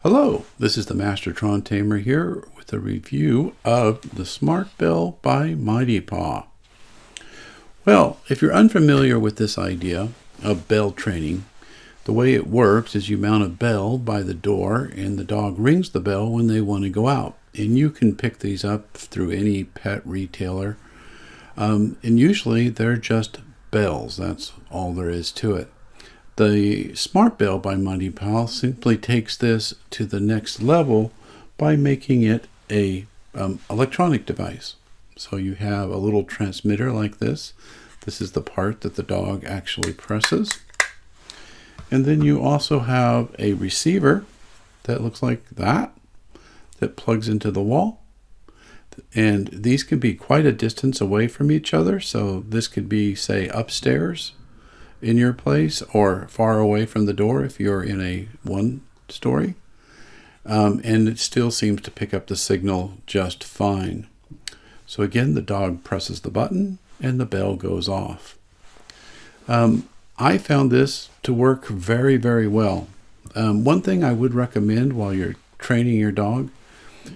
Hello, this is the Mastertron Tamer here with a review of the Smart Bell by Mighty Paw. Well, if you're unfamiliar with this idea of bell training, the way it works is you mount a bell by the door and the dog rings the bell when they want to go out. And you can pick these up through any pet retailer. And usually they're just bells. That's all there is to it. The Smart Bell by Mighty Paw simply takes this to the next level by making it a electronic device. So you have a little transmitter like this. This is the part that the dog actually presses. And then you also have a receiver that looks like that plugs into the wall. And these can be quite a distance away from each other. So this could be, say, upstairs in your place or far away from the door if you're in a one-story. And it still seems to pick up the signal just fine. So again, the dog presses the button and the bell goes off. I found this to work very, very well. One thing I would recommend while you're training your dog,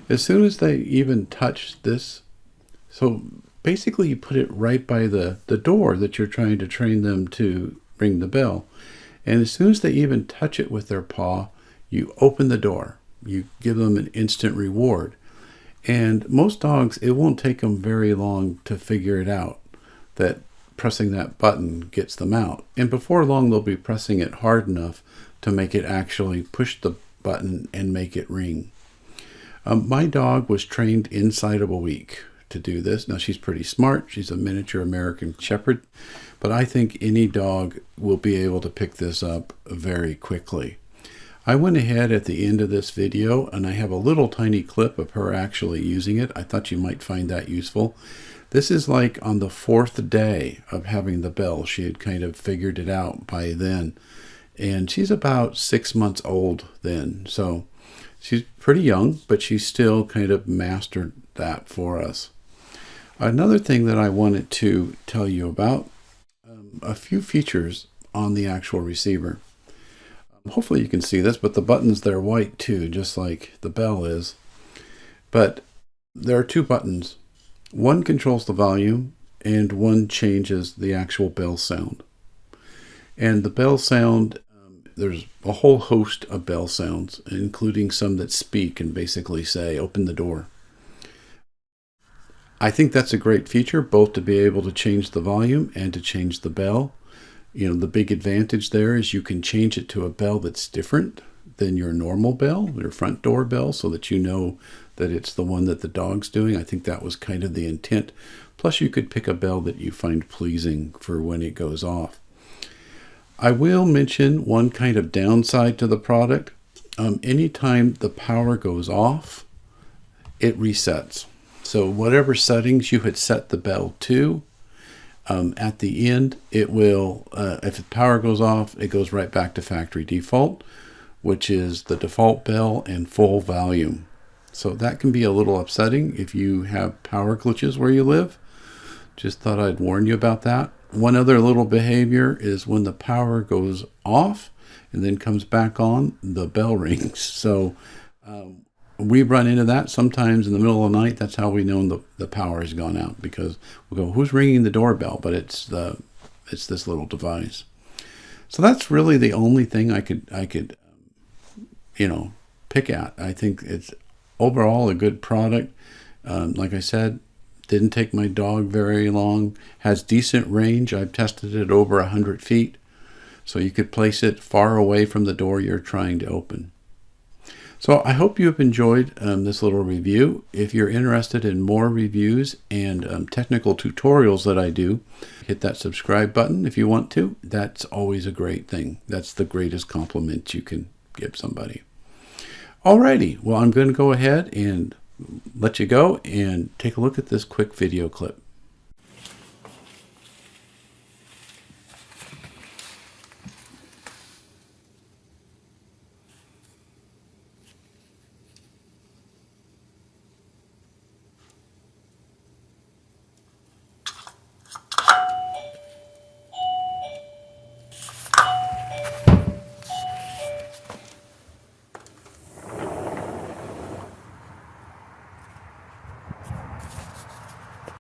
as soon as they even touch this, so basically you put it right by the door that you're trying to train them to ring the bell. And as soon as they even touch it with their paw, you open the door. You give them an instant reward. And most dogs, it won't take them very long to figure it out that pressing that button gets them out. And before long, they'll be pressing it hard enough to make it actually push the button and make it ring. My dog was trained inside of a week to do this. Now she's pretty smart. She's a miniature American Shepherd, but I think any dog will be able to pick this up very quickly. I went ahead at the end of this video and I have a little tiny clip of her actually using it. I thought you might find that useful. This is like on the 4th day of having the bell. She had kind of figured it out by then. And she's about 6 months old then. So she's pretty young, but she's still kind of mastered that for us. Another thing that I wanted to tell you about, a few features on the actual receiver. Hopefully you can see this, but the buttons, they're white too, just like the bell is. But there are two buttons. One controls the volume and one changes the actual bell sound. And the bell sound, there's a whole host of bell sounds, including some that speak and basically say, open the door. I think that's a great feature, both to be able to change the volume and to change the bell. You know, the big advantage there is you can change it to a bell that's different than your normal bell, your front door bell, so that you know that it's the one that the dog's doing. I think that was kind of the intent. Plus, you could pick a bell that you find pleasing for when it goes off. I will mention one kind of downside to the product. Anytime the power goes off, it resets. So whatever settings you had set the bell to, at the end, it will, if the power goes off, it goes right back to factory default, which is the default bell and full volume. So that can be a little upsetting if you have power glitches where you live. Just thought I'd warn you about that. One other little behavior is when the power goes off and then comes back on, the bell rings. So we run into that sometimes in the middle of the night. That's how we know the power has gone out, because we'll go, who's ringing the doorbell? But it's this little device. So that's really the only thing I could pick at. I think it's overall a good product. Like I said, didn't take my dog very long. Has decent range. I've tested it over 100 feet. So you could place it far away from the door you're trying to open. So I hope you have enjoyed this little review. If you're interested in more reviews and technical tutorials that I do, hit that subscribe button if you want to. That's always a great thing. That's the greatest compliment you can give somebody. Alrighty, well, I'm going to go ahead and let you go and take a look at this quick video clip.